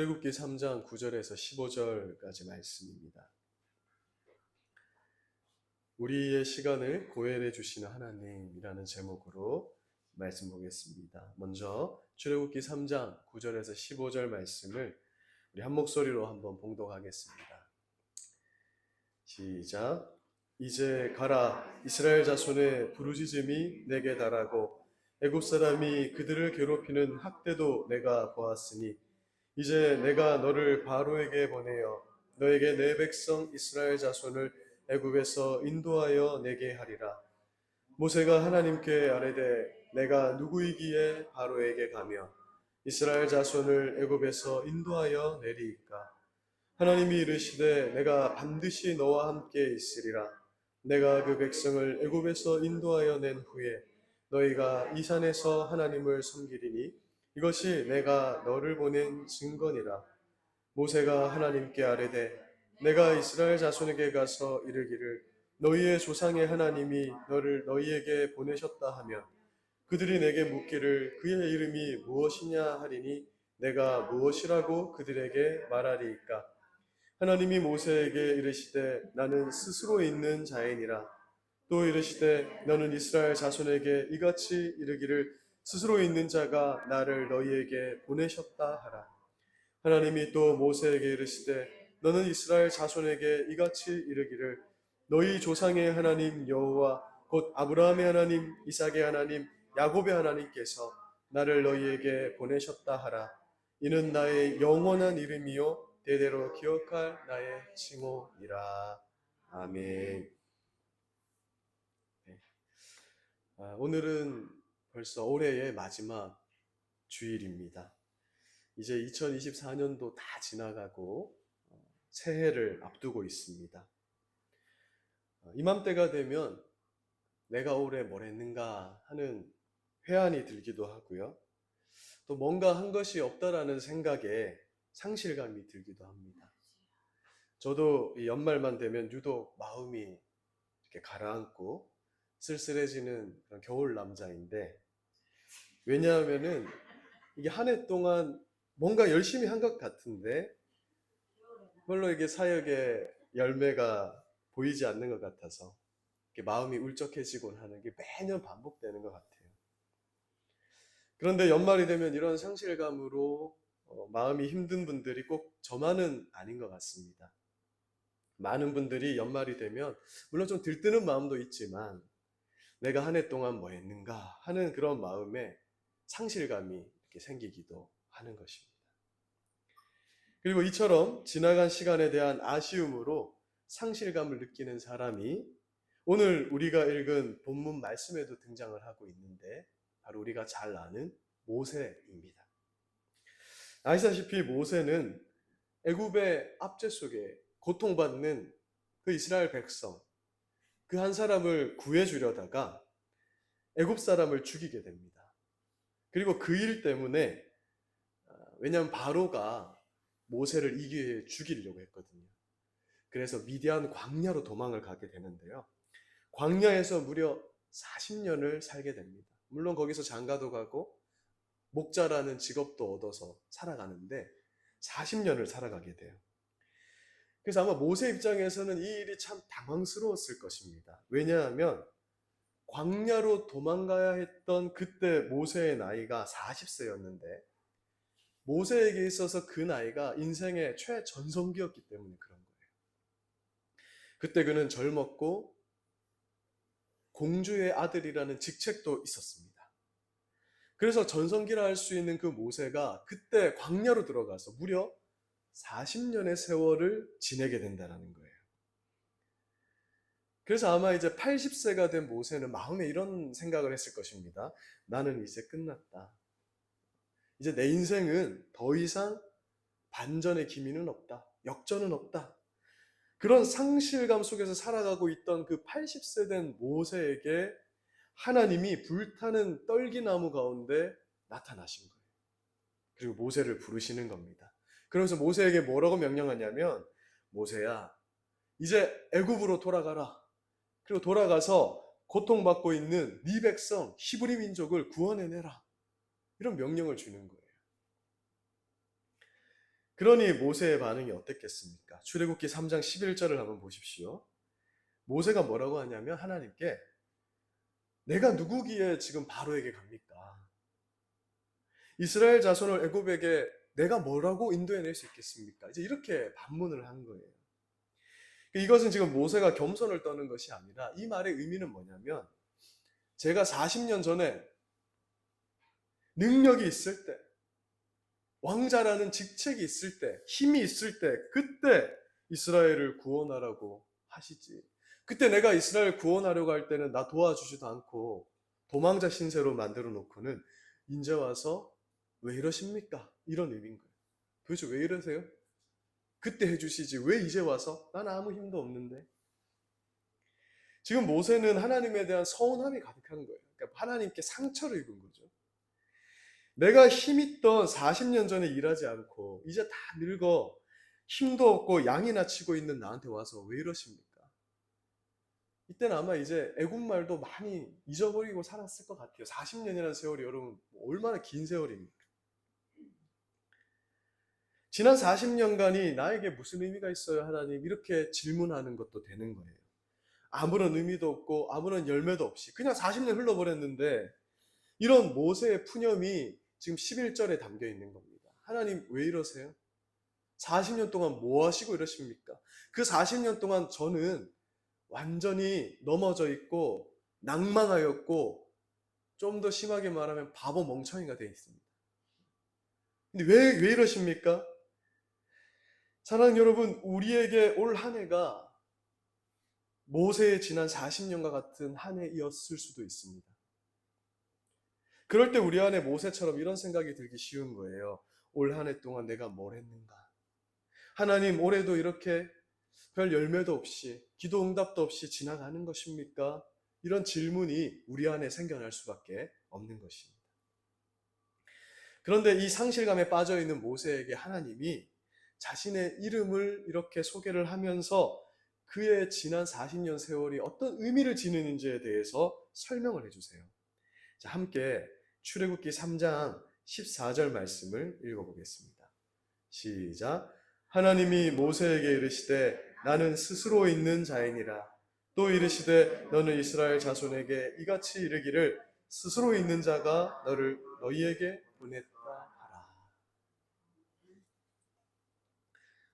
출애굽기 3장 9절에서 15절까지 말씀입니다. 우리의 시간을 고혈해 주시는 하나님이라는 제목으로 말씀 보겠습니다. 먼저 출애굽기 3장 9절에서 15절 말씀을 우리 한 목소리로 한번 봉독하겠습니다. 시작. 이제 가라. 이스라엘 자손의 부르짖음이 내게 달하고 애굽 사람이 그들을 괴롭히는 학대도 내가 보았으니 이제 내가 너를 바로에게 보내어 너에게 내 백성 이스라엘 자손을 애굽에서 인도하여 내게 하리라. 모세가 하나님께 아뢰되 내가 누구이기에 바로에게 가며 이스라엘 자손을 애굽에서 인도하여 내리이까. 하나님이 이르시되 내가 반드시 너와 함께 있으리라. 내가 그 백성을 애굽에서 인도하여 낸 후에 너희가 이 산에서 하나님을 섬기리니 이것이 내가 너를 보낸 증거니라. 모세가 하나님께 아뢰되 내가 이스라엘 자손에게 가서 이르기를 너희의 조상의 하나님이 너를 너희에게 보내셨다 하면 그들이 내게 묻기를 그의 이름이 무엇이냐 하리니 내가 무엇이라고 그들에게 말하리이까. 하나님이 모세에게 이르시되 나는 스스로 있는 자이니라. 또 이르시되 너는 이스라엘 자손에게 이같이 이르기를 스스로 있는 자가 나를 너희에게 보내셨다 하라. 하나님이 또 모세에게 이르시되 너는 이스라엘 자손에게 이같이 이르기를 너희 조상의 하나님 여호와 곧 아브라함의 하나님 이삭의 하나님 야곱의 하나님께서 나를 너희에게 보내셨다 하라. 이는 나의 영원한 이름이요 대대로 기억할 나의 칭호이라. 아멘. 네. 오늘은 벌써 올해의 마지막 주일입니다. 이제 2024년도 다 지나가고 새해를 앞두고 있습니다. 이맘때가 되면 내가 올해 뭘 했는가 하는 회한이 들기도 하고요. 또 뭔가 한 것이 없다라는 생각에 상실감이 들기도 합니다. 저도 이 연말만 되면 유독 마음이 이렇게 가라앉고 쓸쓸해지는 그런 겨울 남자인데, 왜냐하면은 이게 한 해 동안 뭔가 열심히 한 것 같은데 별로 이게 사역의 열매가 보이지 않는 것 같아서 이렇게 마음이 울적해지곤 하는 게 매년 반복되는 것 같아요. 그런데 연말이 되면 이런 상실감으로 마음이 힘든 분들이 꼭 저만은 아닌 것 같습니다. 많은 분들이 연말이 되면 물론 좀 들뜨는 마음도 있지만 내가 한 해 동안 뭐 했는가 하는 그런 마음에 상실감이 이렇게 생기기도 하는 것입니다. 그리고 이처럼 지나간 시간에 대한 아쉬움으로 상실감을 느끼는 사람이 오늘 우리가 읽은 본문 말씀에도 등장을 하고 있는데 바로 우리가 잘 아는 모세입니다. 아시다시피 모세는 애굽의 압제 속에 고통받는 그 이스라엘 백성, 그 한 사람을 구해주려다가 애굽 사람을 죽이게 됩니다. 그리고 그 일 때문에, 왜냐하면 바로가 모세를 이 기회에 죽이려고 했거든요. 그래서 미디안 광야로 도망을 가게 되는데요. 광야에서 무려 40년을 살게 됩니다. 물론 거기서 장가도 가고 목자라는 직업도 얻어서 살아가는데 40년을 살아가게 돼요. 그래서 아마 모세 입장에서는 이 일이 참 당황스러웠을 것입니다. 왜냐하면 광야로 도망가야 했던 그때 모세의 나이가 40세였는데 모세에게 있어서 그 나이가 인생의 최전성기였기 때문에 그런 거예요. 그때 그는 젊었고 공주의 아들이라는 직책도 있었습니다. 그래서 전성기라 할 수 있는 그 모세가 그때 광야로 들어가서 무려 40년의 세월을 지내게 된다는 거예요. 그래서 아마 이제 80세가 된 모세는 마음에 이런 생각을 했을 것입니다. 나는 이제 끝났다. 이제 내 인생은 더 이상 반전의 기미는 없다. 역전은 없다. 그런 상실감 속에서 살아가고 있던 그 80세 된 모세에게 하나님이 불타는 떨기나무 가운데 나타나신 거예요. 그리고 모세를 부르시는 겁니다. 그러면서 모세에게 뭐라고 명령하냐면, 모세야, 이제 애굽으로 돌아가라. 그리고 돌아가서 고통받고 있는 네 백성 히브리 민족을 구원해내라. 이런 명령을 주는 거예요. 그러니 모세의 반응이 어땠겠습니까? 출애굽기 3장 11절을 한번 보십시오. 모세가 뭐라고 하냐면 하나님께 내가 누구기에 지금 바로에게 갑니까? 이스라엘 자손을 애굽에게 내가 뭐라고 인도해낼 수 있겠습니까? 이제 이렇게 반문을 한 거예요. 이것은 지금 모세가 겸손을 떠는 것이 아니라 이 말의 의미는 뭐냐면 제가 40년 전에 능력이 있을 때, 왕자라는 직책이 있을 때, 힘이 있을 때, 그때 이스라엘을 구원하라고 하시지. 그때 내가 이스라엘 구원하려고 할 때는 나 도와주지도 않고 도망자 신세로 만들어 놓고는 이제 와서 왜 이러십니까? 이런 의미인 거예요. 도대체 왜 이러세요? 그때 해주시지 왜 이제 와서? 난 아무 힘도 없는데. 지금 모세는 하나님에 대한 서운함이 가득한 거예요. 그러니까 하나님께 상처를 입은 거죠. 내가 힘있던 40년 전에 일하지 않고 이제 다 늙어 힘도 없고 양이나 치고 있는 나한테 와서 왜 이러십니까? 이때는 아마 이제 애국말도 많이 잊어버리고 살았을 것 같아요. 40년이라는 세월이 여러분 얼마나 긴 세월입니까? 지난 40년간이 나에게 무슨 의미가 있어요, 하나님? 이렇게 질문하는 것도 되는 거예요. 아무런 의미도 없고 아무런 열매도 없이 그냥 40년 흘러버렸는데 이런 모세의 푸념이 지금 11절에 담겨 있는 겁니다. 하나님 왜 이러세요? 40년 동안 뭐 하시고 이러십니까? 그 40년 동안 저는 완전히 넘어져 있고 낭만하였고 좀 더 심하게 말하면 바보 멍청이가 되어 있습니다. 근데 왜 이러십니까? 사랑하는 여러분, 우리에게 올 한 해가 모세의 지난 40년과 같은 한 해이었을 수도 있습니다. 그럴 때 우리 안에 모세처럼 이런 생각이 들기 쉬운 거예요. 올 한 해 동안 내가 뭘 했는가? 하나님, 올해도 이렇게 별 열매도 없이 기도 응답도 없이 지나가는 것입니까? 이런 질문이 우리 안에 생겨날 수밖에 없는 것입니다. 그런데 이 상실감에 빠져있는 모세에게 하나님이 자신의 이름을 이렇게 소개를 하면서 그의 지난 40년 세월이 어떤 의미를 지니는지에 대해서 설명을 해주세요. 자, 함께 출애굽기 3장 14절 말씀을 읽어보겠습니다. 시작. 하나님이 모세에게 이르시되 나는 스스로 있는 자이니라. 또 이르시되 너는 이스라엘 자손에게 이같이 이르기를 스스로 있는 자가 너희에게 보냈다 하라.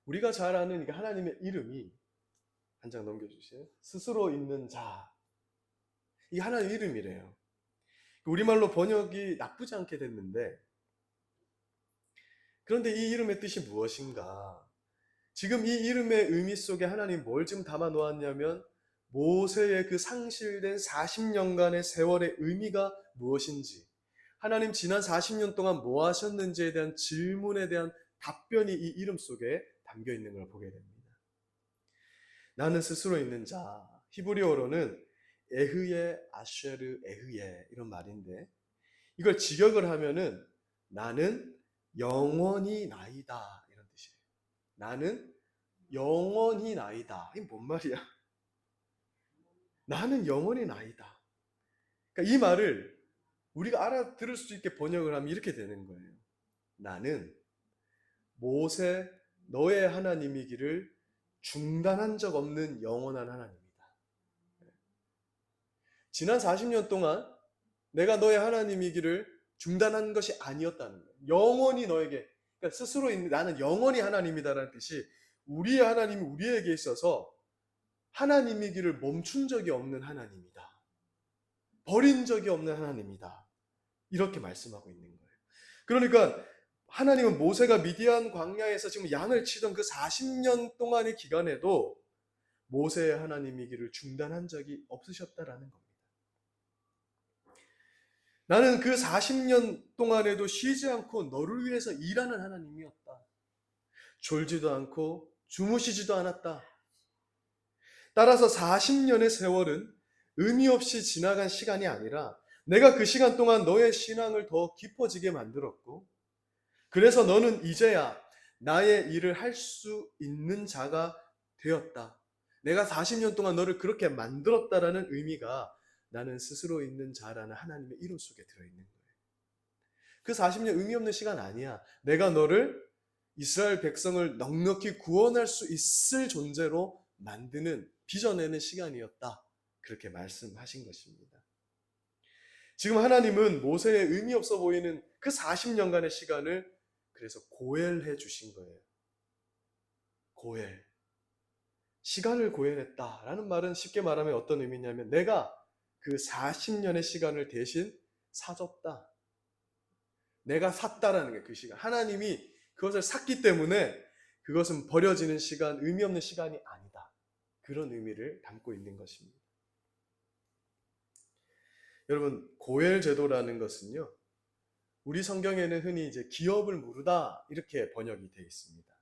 우리가 잘 아는 하나님의 이름이 한 장 넘겨주세요. 스스로 있는 자. 이 하나님 이름이래요. 우리말로 번역이 나쁘지 않게 됐는데 그런데 이 이름의 뜻이 무엇인가? 지금 이 이름의 의미 속에 하나님 뭘 지금 담아 놓았냐면 모세의 그 상실된 40년간의 세월의 의미가 무엇인지 하나님 지난 40년 동안 뭐 하셨는지에 대한 질문에 대한 답변이 이 이름 속에 담겨 있는 걸 보게 됩니다. 나는 스스로 있는 자. 히브리어로는 에흐예 아쉐르 에흐예 이런 말인데 이걸 직역을 하면은 나는 영원히 나이다 이런 뜻이에요. 나는 영원히 나이다. 이게 뭔 말이야? 나는 영원히 나이다. 그러니까 이 말을 우리가 알아들을 수 있게 번역을 하면 이렇게 되는 거예요. 나는 모세 너의 하나님이기를 중단한 적 없는 영원한 하나님이다. 지난 40년 동안 내가 너의 하나님이기를 중단한 것이 아니었다는 거예요. 영원히 너에게, 그러니까 스스로 있는 나는 영원히 하나님이다라는 뜻이 우리의 하나님이 우리에게 있어서 하나님이기를 멈춘 적이 없는 하나님이다. 버린 적이 없는 하나님이다. 이렇게 말씀하고 있는 거예요. 그러니까 하나님은 모세가 미디안 광야에서 지금 양을 치던 그 40년 동안의 기간에도 모세의 하나님이기를 중단한 적이 없으셨다라는 겁니다. 나는 그 40년 동안에도 쉬지 않고 너를 위해서 일하는 하나님이었다. 졸지도 않고 주무시지도 않았다. 따라서 40년의 세월은 의미 없이 지나간 시간이 아니라 내가 그 시간 동안 너의 신앙을 더 깊어지게 만들었고 그래서 너는 이제야 나의 일을 할 수 있는 자가 되었다. 내가 40년 동안 너를 그렇게 만들었다라는 의미가 나는 스스로 있는 자라는 하나님의 이름 속에 들어있는 거예요. 그 40년 의미 없는 시간 아니야. 내가 너를 이스라엘 백성을 넉넉히 구원할 수 있을 존재로 만드는, 빚어내는 시간이었다. 그렇게 말씀하신 것입니다. 지금 하나님은 모세의 의미 없어 보이는 그 40년간의 시간을 그래서 고엘해 주신 거예요. 고엘. 시간을 고엘했다라는 말은 쉽게 말하면 어떤 의미냐면 내가 그 40년의 시간을 대신 사줬다. 내가 샀다라는 게 그 시간. 하나님이 그것을 샀기 때문에 그것은 버려지는 시간, 의미 없는 시간이 아니다. 그런 의미를 담고 있는 것입니다. 여러분, 고엘 제도라는 것은요, 우리 성경에는 흔히 이제 기업을 무르다 이렇게 번역이 되어 있습니다.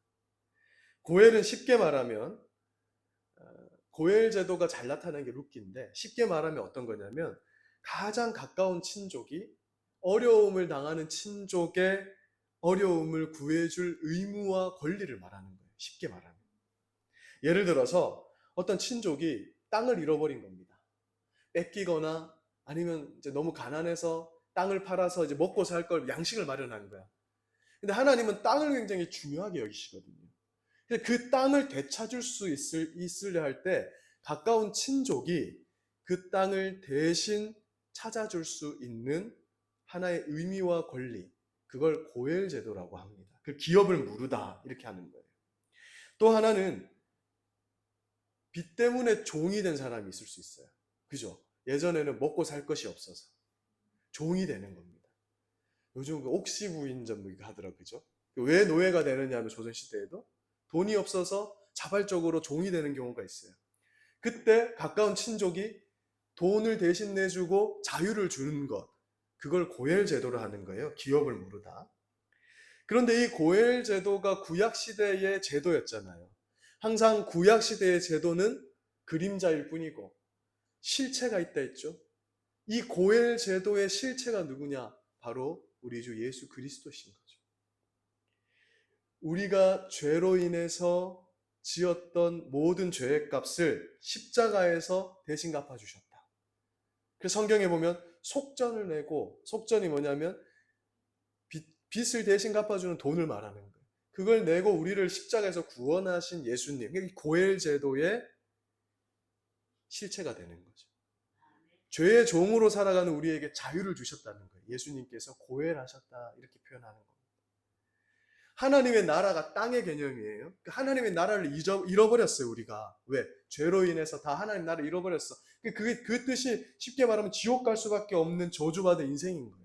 고엘은 쉽게 말하면 고엘 제도가 잘 나타나는 게 룻기인데, 쉽게 말하면 어떤 거냐면 가장 가까운 친족이 어려움을 당하는 친족의 어려움을 구해줄 의무와 권리를 말하는 거예요. 쉽게 말하면. 예를 들어서 어떤 친족이 땅을 잃어버린 겁니다. 뺏기거나 아니면 이제 너무 가난해서 땅을 팔아서 이제 먹고 살 걸 양식을 마련한 거야. 근데 하나님은 땅을 굉장히 중요하게 여기시거든요. 그 땅을 되찾을 수 있으려 할 때 가까운 친족이 그 땅을 대신 찾아줄 수 있는 하나의 의미와 권리, 그걸 고엘 제도라고 합니다. 그 기업을 무르다 이렇게 하는 거예요. 또 하나는 빚 때문에 종이 된 사람이 있을 수 있어요. 그죠? 예전에는 먹고 살 것이 없어서 종이 되는 겁니다. 요즘 그 옥시부인전 뭐 이거 하더라고요. 그죠? 왜 노예가 되느냐 하면 조선시대에도 돈이 없어서 자발적으로 종이 되는 경우가 있어요. 그때 가까운 친족이 돈을 대신 내주고 자유를 주는 것, 그걸 고엘 제도로 하는 거예요. 기업을 무르다. 그런데 이 고엘 제도가 구약 시대의 제도였잖아요. 항상 구약 시대의 제도는 그림자일 뿐이고 실체가 있다 했죠. 이 고엘 제도의 실체가 누구냐? 바로 우리 주 예수 그리스도신 거죠. 우리가 죄로 인해서 지었던 모든 죄의 값을 십자가에서 대신 갚아주셨다. 그래서 성경에 보면 속전을 내고, 속전이 뭐냐면 빚을 대신 갚아주는 돈을 말하는 거예요. 그걸 내고 우리를 십자가에서 구원하신 예수님, 고엘 제도의 실체가 되는 거죠. 죄의 종으로 살아가는 우리에게 자유를 주셨다는 거예요. 예수님께서 고엘하셨다 이렇게 표현하는 겁니다. 하나님의 나라가 땅의 개념이에요. 하나님의 나라를 잃어버렸어요, 우리가. 왜? 죄로 인해서 다 하나님 나라를 잃어버렸어. 그 뜻이 쉽게 말하면 지옥 갈 수밖에 없는 저주받은 인생인 거예요.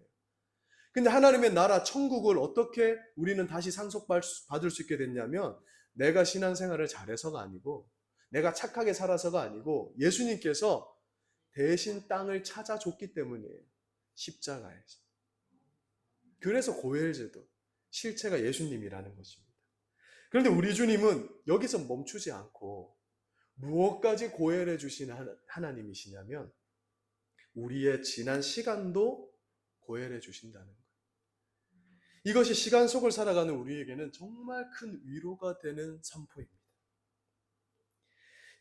근데 하나님의 나라, 천국을 어떻게 우리는 다시 상속받을 수 있게 됐냐면, 내가 신앙생활을 잘해서가 아니고, 내가 착하게 살아서가 아니고, 예수님께서 대신 땅을 찾아줬기 때문이에요. 십자가에서. 그래서 고엘제도, 실체가 예수님이라는 것입니다. 그런데 우리 주님은 여기서 멈추지 않고 무엇까지 고엘해 주신 하나님이시냐면 우리의 지난 시간도 고엘해 주신다는 거예요. 이것이 시간 속을 살아가는 우리에게는 정말 큰 위로가 되는 선포입니다.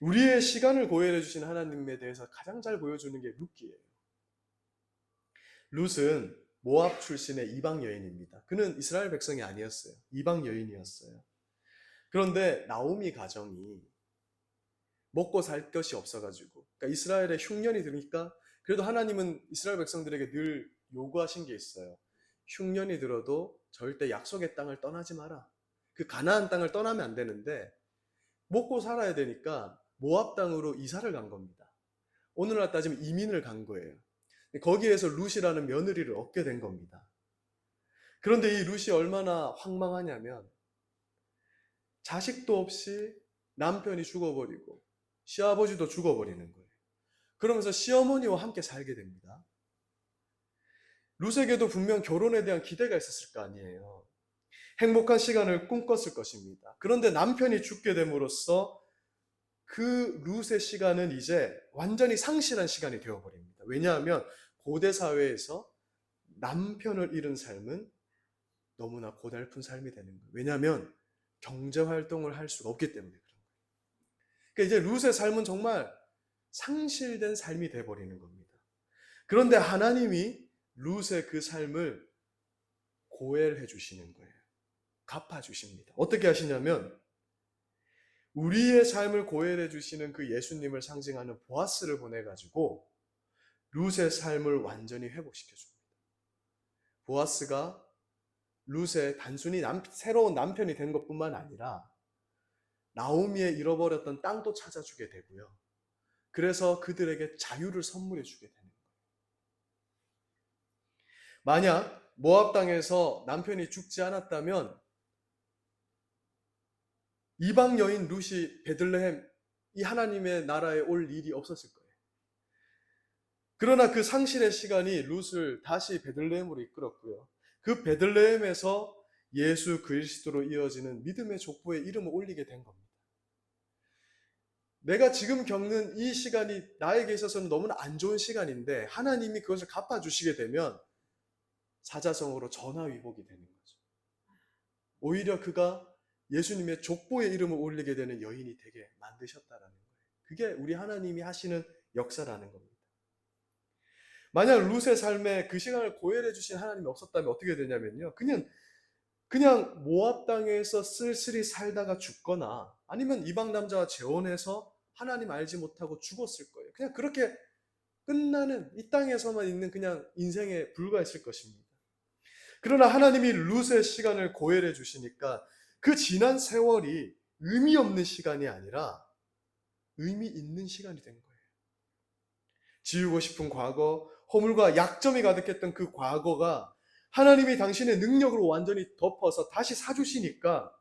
우리의 시간을 고엘해 주신 하나님에 대해서 가장 잘 보여주는 게 룻기예요. 룻은 모압 출신의 이방 여인입니다. 그는 이스라엘 백성이 아니었어요. 이방 여인이었어요. 그런데 나오미 가정이 먹고 살 것이 없어가지고, 그러니까 이스라엘에 흉년이 드니까, 그래도 하나님은 이스라엘 백성들에게 늘 요구하신 게 있어요. 흉년이 들어도 절대 약속의 땅을 떠나지 마라. 그 가나안 땅을 떠나면 안 되는데 먹고 살아야 되니까 모압 땅으로 이사를 간 겁니다. 오늘날 따지면 이민을 간 거예요. 거기에서 룻이라는 며느리를 얻게 된 겁니다. 그런데 이 룻이 얼마나 황망하냐면 자식도 없이 남편이 죽어버리고 시아버지도 죽어버리는 거예요. 그러면서 시어머니와 함께 살게 됩니다. 룻에게도 분명 결혼에 대한 기대가 있었을 거 아니에요. 행복한 시간을 꿈꿨을 것입니다. 그런데 남편이 죽게 됨으로써 그 룻의 시간은 이제 완전히 상실한 시간이 되어버립니다. 왜냐하면 고대 사회에서 남편을 잃은 삶은 너무나 고달픈 삶이 되는 거예요. 왜냐하면 경제활동을 할 수가 없기 때문에 그런 거예요. 그러니까 이제 룻의 삶은 정말 상실된 삶이 되어버리는 겁니다. 그런데 하나님이 룻의 그 삶을 고엘해 주시는 거예요. 갚아주십니다. 어떻게 하시냐면 우리의 삶을 고혈해 주시는 그 예수님을 상징하는 보아스를 보내가지고 룻의 삶을 완전히 회복시켜 줍니다. 보아스가 룻의 단순히 새로운 남편이 된 것뿐만 아니라 나오미의 잃어버렸던 땅도 찾아주게 되고요. 그래서 그들에게 자유를 선물해 주게 되는 거예요. 만약 모압 땅에서 남편이 죽지 않았다면 이방 여인 룻이 베들레헴 이 하나님의 나라에 올 일이 없었을 거예요. 그러나 그 상실의 시간이 룻을 다시 베들레헴으로 이끌었고요. 그 베들레헴에서 예수 그리스도로 이어지는 믿음의 족보에 이름을 올리게 된 겁니다. 내가 지금 겪는 이 시간이 나에게 있어서는 너무나 안 좋은 시간인데 하나님이 그것을 갚아주시게 되면 사자성어로 전화위복이 되는 거죠. 오히려 그가 예수님의 족보에 이름을 올리게 되는 여인이 되게 만드셨다라는 거예요. 그게 우리 하나님이 하시는 역사라는 겁니다. 만약 룻의 삶에 그 시간을 고혈해 주신 하나님이 없었다면 어떻게 되냐면요. 그냥 모압 땅에서 쓸쓸히 살다가 죽거나 아니면 이방 남자와 재혼해서 하나님 알지 못하고 죽었을 거예요. 그냥 그렇게 끝나는 이 땅에서만 있는 그냥 인생에 불과했을 것입니다. 그러나 하나님이 룻의 시간을 고혈해 주시니까 그 지난 세월이 의미 없는 시간이 아니라 의미 있는 시간이 된 거예요. 지우고 싶은 과거, 허물과 약점이 가득했던 그 과거가 하나님이 당신의 능력으로 완전히 덮어서 다시 사주시니까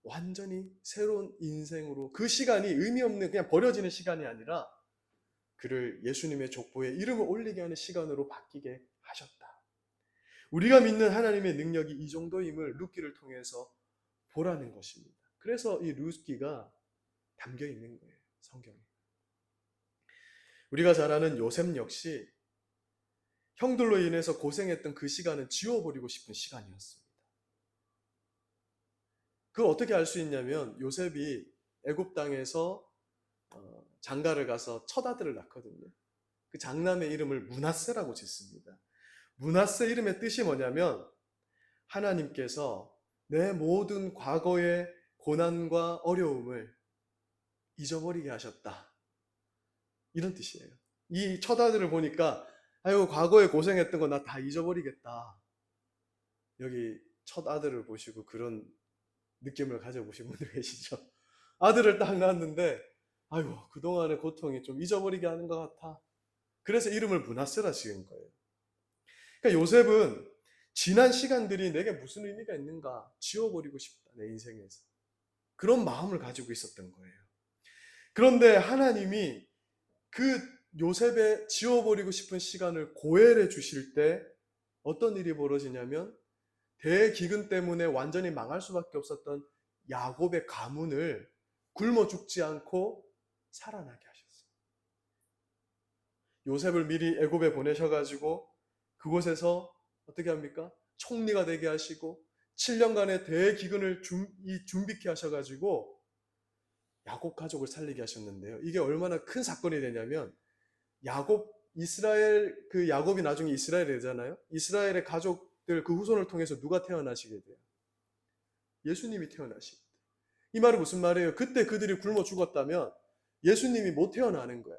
완전히 새로운 인생으로 그 시간이 의미 없는 그냥 버려지는 시간이 아니라 그를 예수님의 족보에 이름을 올리게 하는 시간으로 바뀌게 하셨다. 우리가 믿는 하나님의 능력이 이 정도임을 룻기를 통해서 보라는 것입니다. 그래서 이 룻기가 담겨 있는 거예요. 성경에. 우리가 잘 아는 요셉 역시 형들로 인해서 고생했던 그 시간은 지워버리고 싶은 시간이었습니다. 그걸 어떻게 알 수 있냐면 요셉이 애굽 땅에서 장가를 가서 첫 아들을 낳거든요. 그 장남의 이름을 므낫세라고 짓습니다. 므낫세 이름의 뜻이 뭐냐면 하나님께서 내 모든 과거의 고난과 어려움을 잊어버리게 하셨다. 이런 뜻이에요. 이 첫 아들을 보니까 아유 과거에 고생했던 거 나 다 잊어버리겠다. 여기 첫 아들을 보시고 그런 느낌을 가져보신 분들 계시죠? 아들을 딱 낳았는데 아이고 그동안의 고통이 좀 잊어버리게 하는 것 같아. 그래서 이름을 므낫세라 지은 거예요. 그러니까 요셉은 지난 시간들이 내게 무슨 의미가 있는가 지워버리고 싶다. 내 인생에서. 그런 마음을 가지고 있었던 거예요. 그런데 하나님이 그 요셉의 지워버리고 싶은 시간을 고혈해 주실 때 어떤 일이 벌어지냐면 대기근 때문에 완전히 망할 수밖에 없었던 야곱의 가문을 굶어 죽지 않고 살아나게 하셨어요. 요셉을 미리 애굽에 보내셔가지고 그곳에서 어떻게 합니까? 총리가 되게 하시고 7년간의 대기근을 준비케 하셔가지고 야곱 가족을 살리게 하셨는데요. 이게 얼마나 큰 사건이 되냐면 야곱이 나중에 이스라엘이 되잖아요. 이스라엘의 가족들 그 후손을 통해서 누가 태어나시게 돼요? 예수님이 태어나시게 돼요. 이 말은 무슨 말이에요? 그때 그들이 굶어 죽었다면 예수님이 못 태어나는 거야.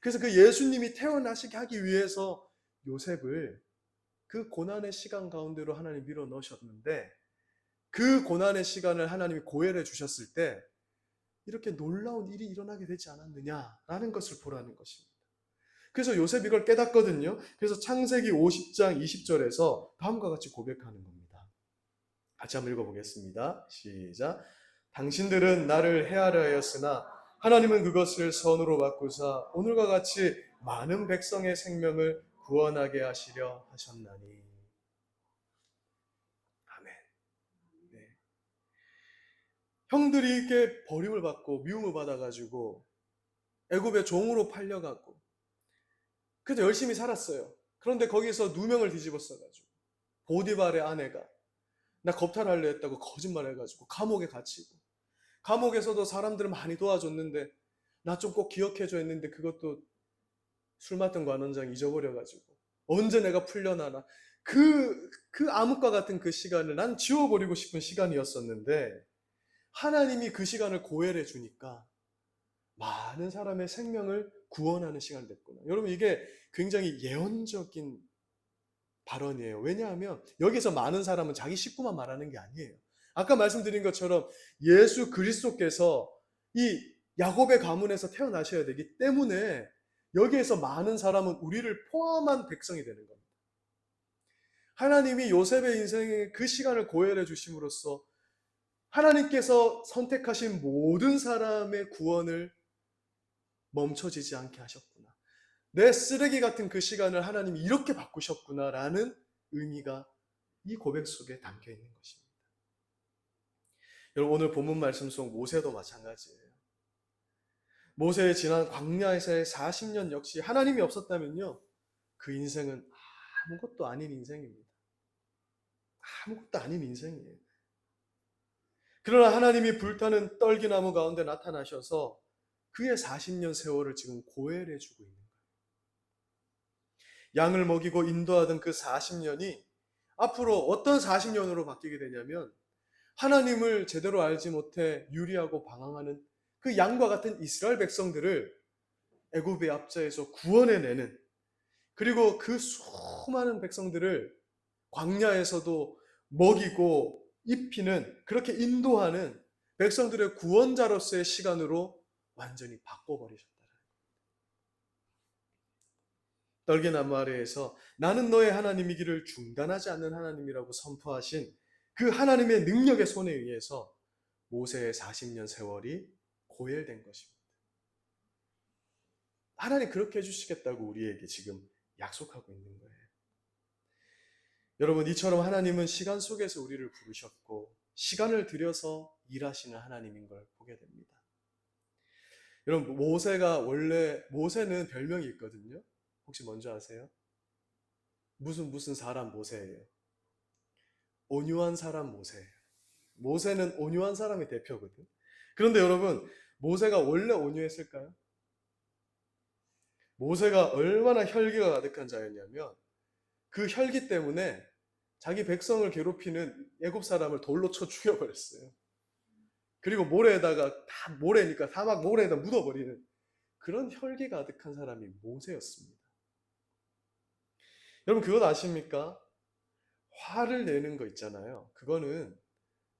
그래서 그 예수님이 태어나시게 하기 위해서 요셉을 그 고난의 시간 가운데로 하나님 밀어 넣으셨는데 그 고난의 시간을 하나님이 고혈해 주셨을 때 이렇게 놀라운 일이 일어나게 되지 않았느냐라는 것을 보라는 것입니다. 그래서 요셉이 이걸 깨닫거든요. 그래서 창세기 50장 20절에서 다음과 같이 고백하는 겁니다. 같이 한번 읽어보겠습니다. 시작. 당신들은 나를 해하려 하였으나 하나님은 그것을 선으로 바꾸사 오늘과 같이 많은 백성의 생명을 구원하게 하시려 하셨나니. 아멘. 네. 형들이 이렇게 버림을 받고 미움을 받아가지고 애굽의 종으로 팔려가고 그래도 열심히 살았어요. 그런데 거기서 누명을 뒤집어 써가지고 보디발의 아내가 나 겁탈하려 했다고 거짓말해가지고 감옥에 갇히고 감옥에서도 사람들을 많이 도와줬는데 나 좀 꼭 기억해줘 했는데 그것도 술 맡은 관원장 잊어버려가지고 언제 내가 풀려나나 그 암흑과 같은 그 시간을 난 지워버리고 싶은 시간이었었는데 하나님이 그 시간을 고혈해 주니까 많은 사람의 생명을 구원하는 시간이 됐구나. 여러분 이게 굉장히 예언적인 발언이에요. 왜냐하면 여기서 많은 사람은 자기 식구만 말하는 게 아니에요. 아까 말씀드린 것처럼 예수 그리스도께서 이 야곱의 가문에서 태어나셔야 되기 때문에 여기에서 많은 사람은 우리를 포함한 백성이 되는 겁니다. 하나님이 요셉의 인생에 그 시간을 고혈해 주심으로써 하나님께서 선택하신 모든 사람의 구원을 멈춰지지 않게 하셨구나. 내 쓰레기 같은 그 시간을 하나님이 이렇게 바꾸셨구나라는 의미가 이 고백 속에 담겨 있는 것입니다. 여러분 오늘 본문 말씀 속 모세도 마찬가지예요. 모세의 지난 광야에서의 40년 역시 하나님이 없었다면요. 그 인생은 아무것도 아닌 인생입니다. 아무것도 아닌 인생이에요. 그러나 하나님이 불타는 떨기나무 가운데 나타나셔서 그의 40년 세월을 지금 고혈해 주고 있는 거예요. 양을 먹이고 인도하던 그 40년이 앞으로 어떤 40년으로 바뀌게 되냐면 하나님을 제대로 알지 못해 유리하고 방황하는 그 양과 같은 이스라엘 백성들을 애굽의 압제에서 구원해내는, 그리고 그 수많은 백성들을 광야에서도 먹이고 입히는, 그렇게 인도하는 백성들의 구원자로서의 시간으로 완전히 바꿔버리셨다. 떨기나무 아래에서 나는 너의 하나님이기를 중단하지 않는 하나님이라고 선포하신 그 하나님의 능력의 손에 의해서 모세의 40년 세월이 고열된 것입니다. 하나님 그렇게 해주시겠다고 우리에게 지금 약속하고 있는 거예요. 여러분 이처럼 하나님은 시간 속에서 우리를 부르셨고 시간을 들여서 일하시는 하나님인 걸 보게 됩니다. 여러분 모세는 별명이 있거든요. 혹시 뭔지 아세요? 무슨 사람 모세예요. 온유한 사람 모세예요. 모세는 온유한 사람의 대표거든. 그런데 여러분 모세가 원래 온유했을까요? 모세가 얼마나 혈기가 가득한 자였냐면 그 혈기 때문에 자기 백성을 괴롭히는 애굽 사람을 돌로 쳐 죽여버렸어요. 그리고 모래니까 사막 모래에다 묻어버리는 그런 혈기 가득한 사람이 모세였습니다. 여러분 그것 아십니까? 화를 내는 거 있잖아요. 그거는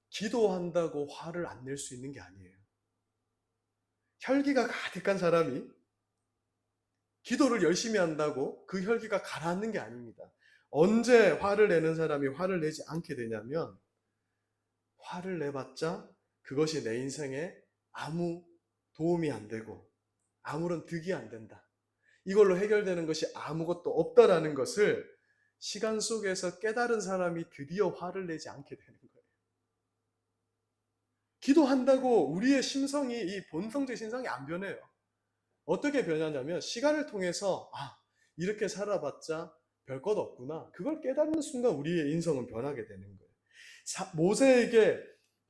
기도한다고 화를 안 낼 수 있는 게 아니에요. 혈기가 가득한 사람이 기도를 열심히 한다고 그 혈기가 가라앉는 게 아닙니다. 언제 화를 내는 사람이 화를 내지 않게 되냐면 화를 내봤자 그것이 내 인생에 아무 도움이 안 되고 아무런 득이 안 된다. 이걸로 해결되는 것이 아무것도 없다라는 것을 시간 속에서 깨달은 사람이 드디어 화를 내지 않게 되는 거예요. 기도한다고 우리의 심성이, 이 본성적 심성이 안 변해요. 어떻게 변하냐면 시간을 통해서 이렇게 살아봤자 별 것 없구나. 그걸 깨닫는 순간 우리의 인성은 변하게 되는 거예요. 모세에게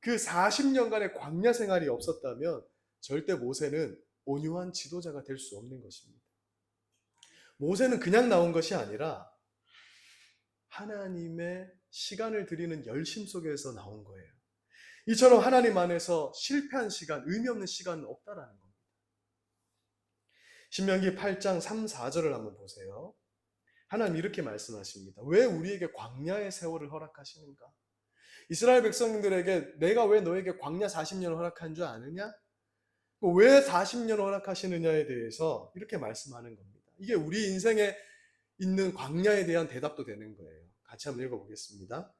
그 40년간의 광야 생활이 없었다면 절대 모세는 온유한 지도자가 될 수 없는 것입니다. 모세는 그냥 나온 것이 아니라 하나님의 시간을 드리는 열심 속에서 나온 거예요. 이처럼 하나님 안에서 실패한 시간, 의미 없는 시간은 없다라는 겁니다. 신명기 8장 3, 4절을 한번 보세요. 하나님 이렇게 말씀하십니다. 왜 우리에게 광야의 세월을 허락하시는가? 이스라엘 백성들에게 내가 왜 너에게 광야 40년을 허락한 줄 아느냐? 왜 40년을 허락하시느냐에 대해서 이렇게 말씀하는 겁니다. 이게 우리 인생에 있는 광야에 대한 대답도 되는 거예요. 같이 한번 읽어보겠습니다.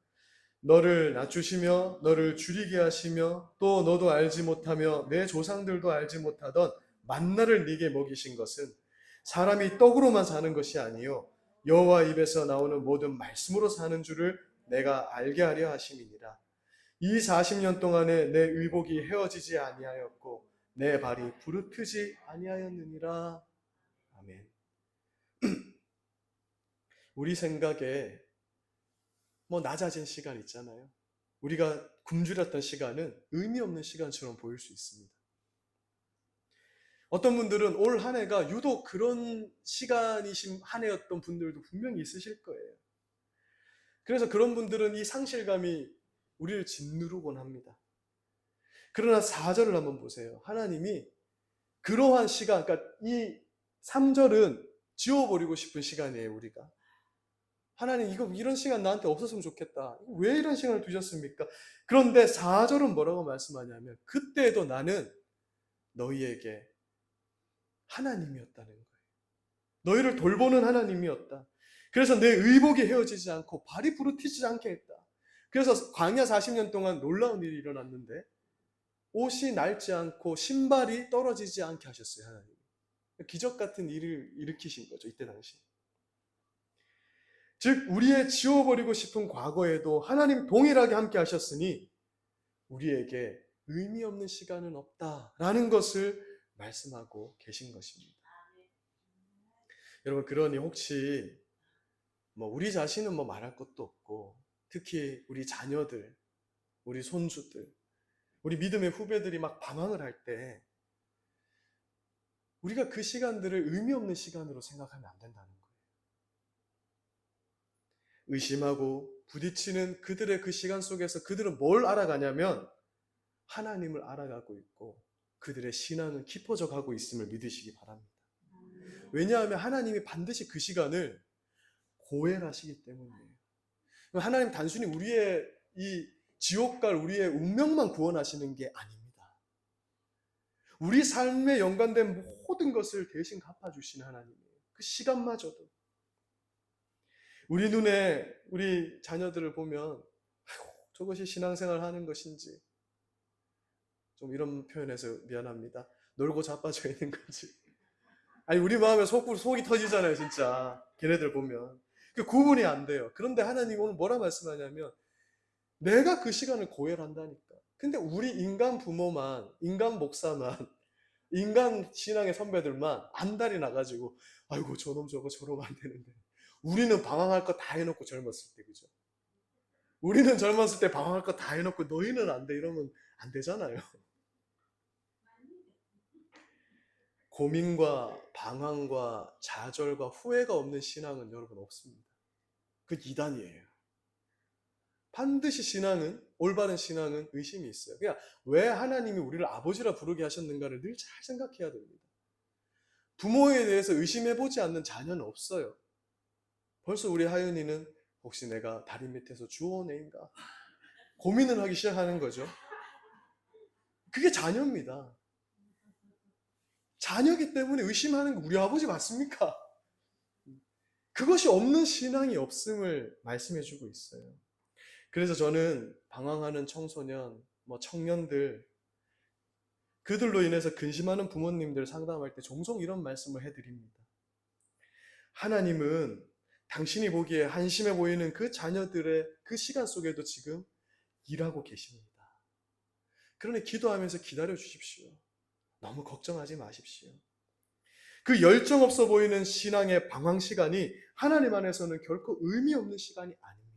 너를 낮추시며 너를 줄이게 하시며 또 너도 알지 못하며 내 조상들도 알지 못하던 만나를 네게 먹이신 것은 사람이 떡으로만 사는 것이 아니요 여호와 입에서 나오는 모든 말씀으로 사는 줄을 내가 알게 하려 하심이니라. 이 40년 동안에 내 의복이 헤어지지 아니하였고 내 발이 부르트지 아니하였느니라. 아멘. 우리 생각에 낮아진 시간 있잖아요. 우리가 굶주렸던 시간은 의미 없는 시간처럼 보일 수 있습니다. 어떤 분들은 올 한 해가 유독 그런 시간이신 한 해였던 분들도 분명히 있으실 거예요. 그래서 그런 분들은 이 상실감이 우리를 짓누르곤 합니다. 그러나 4절을 한번 보세요. 하나님이 그러한 시간, 그러니까 이 3절은 지워버리고 싶은 시간이에요, 우리가. 하나님, 이런 시간 나한테 없었으면 좋겠다. 왜 이런 시간을 두셨습니까? 그런데 4절은 뭐라고 말씀하냐면, 그때도 나는 너희에게 하나님이었다는 거예요. 너희를 돌보는 하나님이었다. 그래서 내 의복이 헤어지지 않고 발이 부르티지 않게 했다. 그래서 광야 40년 동안 놀라운 일이 일어났는데 옷이 낡지 않고 신발이 떨어지지 않게 하셨어요, 하나님. 기적 같은 일을 일으키신 거죠, 이때 당시. 즉 우리의 지워버리고 싶은 과거에도 하나님 동일하게 함께 하셨으니 우리에게 의미 없는 시간은 없다라는 것을 말씀하고 계신 것입니다. 여러분, 그러니 혹시 우리 자신은 말할 것도 없고, 특히 우리 자녀들, 우리 손주들, 우리 믿음의 후배들이 막 방황을 할 때 우리가 그 시간들을 의미 없는 시간으로 생각하면 안 된다는 거예요. 의심하고 부딪히는 그들의 그 시간 속에서 그들은 뭘 알아가냐면 하나님을 알아가고 있고 그들의 신앙은 깊어져 가고 있음을 믿으시기 바랍니다. 왜냐하면 하나님이 반드시 그 시간을 고혈하시기 때문이에요. 하나님 단순히 우리의 이 지옥 갈 우리의 운명만 구원하시는 게 아닙니다. 우리 삶에 연관된 모든 것을 대신 갚아주시는 하나님이에요. 그 시간마저도. 우리 눈에 우리 자녀들을 보면 저것이 신앙생활 하는 것인지, 좀 이런 표현에서 미안합니다. 놀고 자빠져 있는 건지. 아니 우리 마음에 속이 터지잖아요, 진짜. 걔네들 보면. 그 구분이 안 돼요. 그런데 하나님이 오늘 뭐라 말씀하냐면 내가 그 시간을 고혈한다니까. 근데 우리 인간 부모만, 인간 목사만, 인간 신앙의 선배들만 안달이 나가지고 아이고 저놈 저러면 안 되는데. 우리는 방황할 거 다 해놓고 젊었을 때, 그죠? 우리는 젊었을 때 방황할 거 다 해놓고 너희는 안 돼 이러면 안 되잖아요. 고민과 방황과 좌절과 후회가 없는 신앙은 여러분 없습니다. 그 이단이에요. 반드시 신앙은, 올바른 신앙은 의심이 있어요. 그러니까 왜 하나님이 우리를 아버지라 부르게 하셨는가를 늘 잘 생각해야 됩니다. 부모에 대해서 의심해보지 않는 자녀는 없어요. 벌써 우리 하윤이는 혹시 내가 다리 밑에서 주워온 애인가? 고민을 하기 시작하는 거죠. 그게 자녀입니다. 자녀기 때문에 의심하는 거 우리 아버지 맞습니까? 그것이 없는 신앙이 없음을 말씀해주고 있어요. 그래서 저는 방황하는 청소년, 청년들, 그들로 인해서 근심하는 부모님들 상담할 때 종종 이런 말씀을 해드립니다. 하나님은 당신이 보기에 한심해 보이는 그 자녀들의 그 시간 속에도 지금 일하고 계십니다. 그러니 기도하면서 기다려 주십시오. 너무 걱정하지 마십시오. 그 열정 없어 보이는 신앙의 방황 시간이 하나님 안에서는 결코 의미 없는 시간이 아닙니다.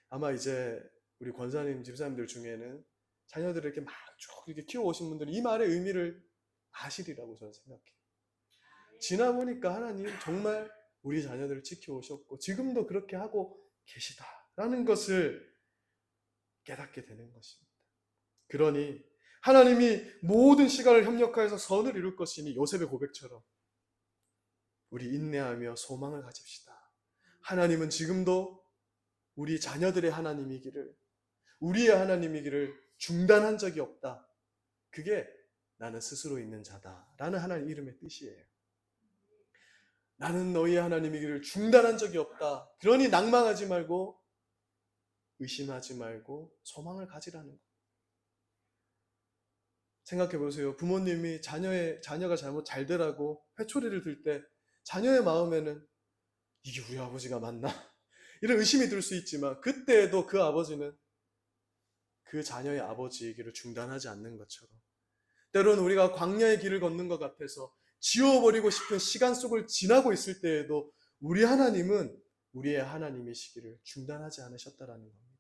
아마 이제 우리 권사님, 집사님들 중에는 자녀들을 이렇게 막 쭉 이렇게 키워오신 분들은 이 말의 의미를 아시리라고 저는 생각해요. 지나보니까 하나님 정말 우리 자녀들을 지켜오셨고 지금도 그렇게 하고 계시다라는 것을 깨닫게 되는 것입니다. 그러니 하나님이 모든 시간을 협력하여서 선을 이룰 것이니 요셉의 고백처럼 우리 인내하며 소망을 가집시다. 하나님은 지금도 우리 자녀들의 하나님이기를, 우리의 하나님이기를 중단한 적이 없다. 그게 나는 스스로 있는 자다 라는 하나님 이름의 뜻이에요. 나는 너희의 하나님이기를 중단한 적이 없다. 그러니 낭망하지 말고 의심하지 말고 소망을 가지라는 것. 생각해 보세요. 부모님이 자녀가 잘 되라고 회초리를 들 때 자녀의 마음에는 이게 우리 아버지가 맞나? 이런 의심이 들 수 있지만 그때에도 그 아버지는 그 자녀의 아버지의 길을 중단하지 않는 것처럼 때로는 우리가 광야의 길을 걷는 것 같아서 지워버리고 싶은 시간 속을 지나고 있을 때에도 우리 하나님은 우리의 하나님이시기를 중단하지 않으셨다라는 겁니다.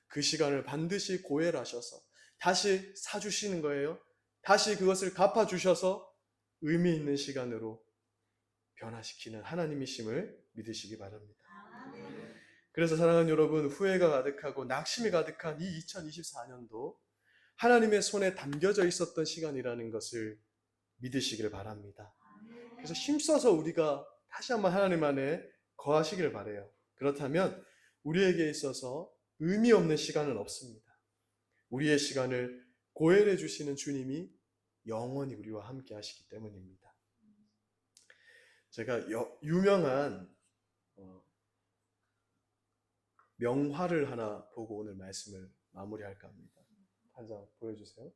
그 시간을 반드시 고혈하셔서 다시 사주시는 거예요. 다시 그것을 갚아주셔서 의미 있는 시간으로 변화시키는 하나님이심을 믿으시기 바랍니다. 그래서 사랑하는 여러분, 후회가 가득하고 낙심이 가득한 이 2024년도 하나님의 손에 담겨져 있었던 시간이라는 것을 믿으시기를 바랍니다. 그래서 힘써서 우리가 다시 한번 하나님 안에 거하시기를 바라요. 그렇다면 우리에게 있어서 의미 없는 시간은 없습니다. 우리의 시간을 고엘해 주시는 주님이 영원히 우리와 함께 하시기 때문입니다. 제가 유명한 명화를 하나 보고 오늘 말씀을 마무리할까 합니다. 한 장 보여주세요.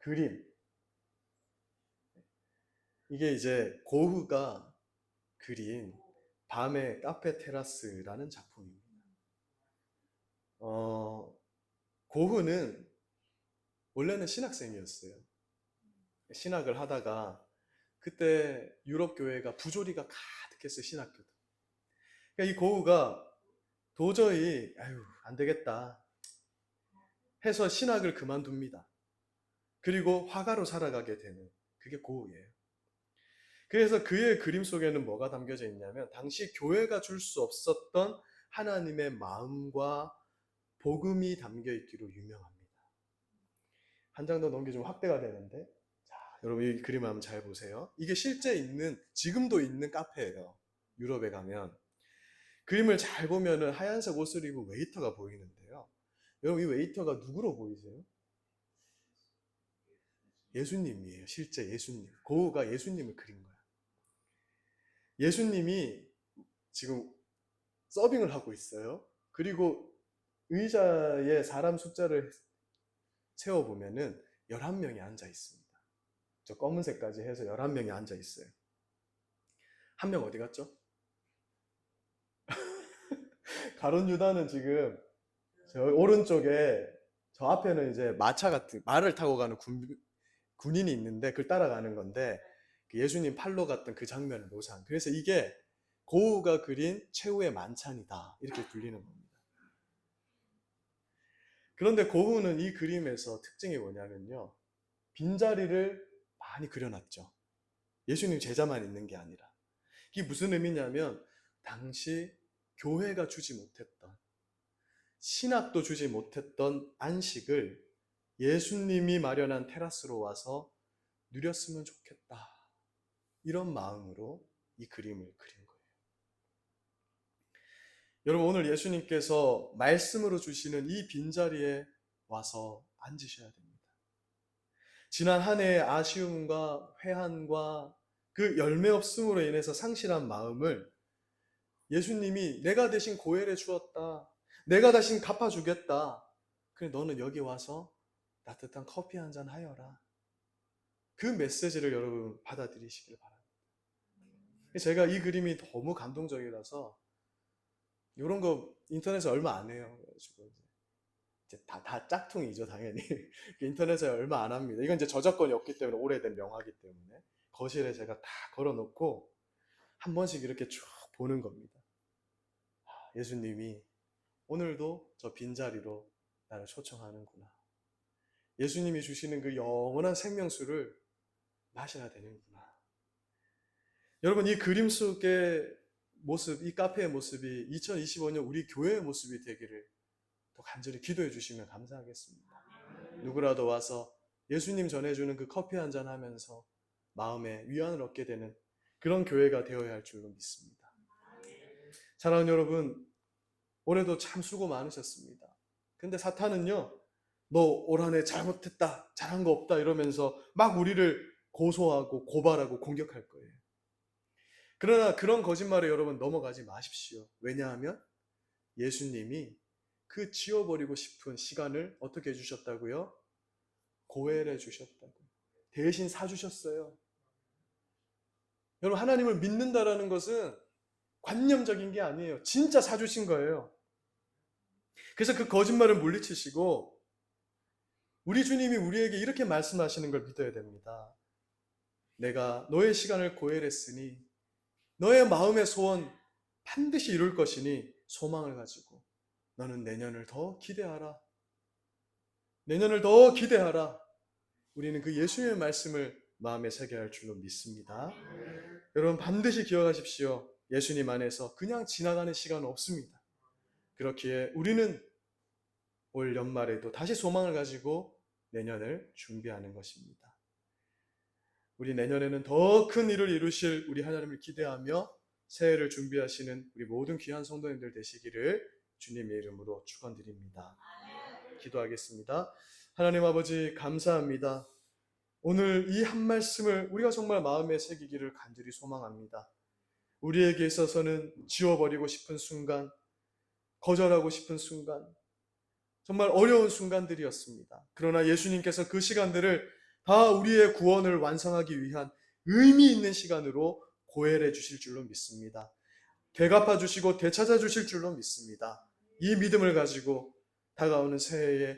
그림. 이게 이제 고흐가 그린 밤의 카페 테라스라는 작품입니다. 고흐는 원래는 신학생이었어요. 신학을 하다가 그때 유럽 교회가 부조리가 가득했어요. 신학교도. 그러니까 이 고흐가 도저히 안 되겠다 해서 신학을 그만둡니다. 그리고 화가로 살아가게 되는 그게 고흐예요. 그래서 그의 그림 속에는 뭐가 담겨져 있냐면 당시 교회가 줄 수 없었던 하나님의 마음과 복음이 담겨 있기로 유명합니다. 한 장 더 넘겨주면 확대가 되는데, 자, 여러분 이 그림 한번 잘 보세요. 이게 실제 있는, 지금도 있는 카페예요. 유럽에 가면 그림을 잘 보면은 하얀색 옷을 입은 웨이터가 보이는데요. 여러분 이 웨이터가 누구로 보이세요? 예수님이에요. 실제 예수님. 고흐가 예수님을 그린 거야. 예수님이 지금 서빙을 하고 있어요. 그리고 의자에 사람 숫자를 세워보면은 11명이 앉아 있습니다. 저 검은색까지 해서 11명이 앉아 있어요. 한 명 어디 갔죠? 가룟 유다는 지금 저 오른쪽에, 저 앞에는 이제 마차 같은 말을 타고 가는 군인이 있는데 그걸 따라가는 건데, 그 예수님 팔로 갔던 그 장면을 묘사한. 그래서 이게 고흐가 그린 최후의 만찬이다 이렇게 불리는 겁니다. 그런데 고흐는 이 그림에서 특징이 뭐냐면요, 빈자리를 많이 그려놨죠. 예수님 제자만 있는 게 아니라. 이게 무슨 의미냐면 당시 교회가 주지 못했던, 신학도 주지 못했던 안식을 예수님이 마련한 테라스로 와서 누렸으면 좋겠다, 이런 마음으로 이 그림을 그린 거예요. 여러분 오늘 예수님께서 말씀으로 주시는 이 빈자리에 와서 앉으셔야 됩니다. 지난 한 해의 아쉬움과 회한과 그 열매 없음으로 인해서 상실한 마음을 예수님이 내가 대신 고엘해 주었다, 내가 대신 갚아주겠다, 그래 너는 여기 와서 따뜻한 커피 한잔 하여라, 그 메시지를 여러분 받아들이시길 바랍니다. 제가 이 그림이 너무 감동적이라서, 이런 거 인터넷에 얼마 안 해요. 그래가지고 이제 다 짝퉁이죠, 당연히. 인터넷에 얼마 안 합니다. 이건 이제 저작권이 없기 때문에, 오래된 명화기 때문에. 거실에 제가 다 걸어놓고 한 번씩 이렇게 쭉 보는 겁니다. 예수님이 오늘도 저 빈자리로 나를 초청하는구나. 예수님이 주시는 그 영원한 생명수를 마셔야 되는구나. 여러분 이 그림 속의 모습, 이 카페의 모습이 2025년 우리 교회의 모습이 되기를 더 간절히 기도해 주시면 감사하겠습니다. 누구라도 와서 예수님 전해주는 그 커피 한잔 하면서 마음에 위안을 얻게 되는 그런 교회가 되어야 할 줄로 믿습니다. 사랑하는 여러분, 올해도 참 수고 많으셨습니다. 근데 사탄은요, 너 올 한 해 잘못했다, 잘한 거 없다 이러면서 막 우리를 고소하고 고발하고 공격할 거예요. 그러나 그런 거짓말에 여러분 넘어가지 마십시오. 왜냐하면 예수님이 그 지워버리고 싶은 시간을 어떻게 해주셨다고요? 고엘해 주셨다고요. 대신 사주셨어요. 여러분 하나님을 믿는다라는 것은 관념적인 게 아니에요. 진짜 사주신 거예요. 그래서 그 거짓말을 물리치시고 우리 주님이 우리에게 이렇게 말씀하시는 걸 믿어야 됩니다. 내가 너의 시간을 고엘했으니 너의 마음의 소원 반드시 이룰 것이니 소망을 가지고 너는 내년을 더 기대하라. 내년을 더 기대하라. 우리는 그 예수님의 말씀을 마음에 새겨야 할 줄로 믿습니다. 여러분 반드시 기억하십시오. 예수님 안에서 그냥 지나가는 시간은 없습니다. 그렇기에 우리는 올 연말에도 다시 소망을 가지고 내년을 준비하는 것입니다. 우리 내년에는 더 큰 일을 이루실 우리 하나님을 기대하며 새해를 준비하시는 우리 모든 귀한 성도님들 되시기를 주님의 이름으로 축원드립니다. 기도하겠습니다. 하나님 아버지 감사합니다. 오늘 이 한 말씀을 우리가 정말 마음에 새기기를 간절히 소망합니다. 우리에게 있어서는 지워버리고 싶은 순간, 거절하고 싶은 순간, 정말 어려운 순간들이었습니다. 그러나 예수님께서 그 시간들을 다 우리의 구원을 완성하기 위한 의미 있는 시간으로 고혈해 주실 줄로 믿습니다. 되갚아 주시고 되찾아 주실 줄로 믿습니다. 이 믿음을 가지고 다가오는 새해에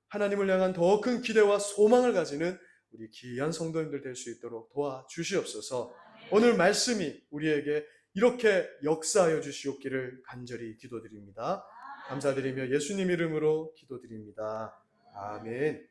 하나님을 향한 더 큰 기대와 소망을 가지는 우리 귀한 성도님들 될 수 있도록 도와주시옵소서. 오늘 말씀이 우리에게 이렇게 역사하여 주시옵기를 간절히 기도드립니다. 감사드리며 예수님 이름으로 기도드립니다. 아멘.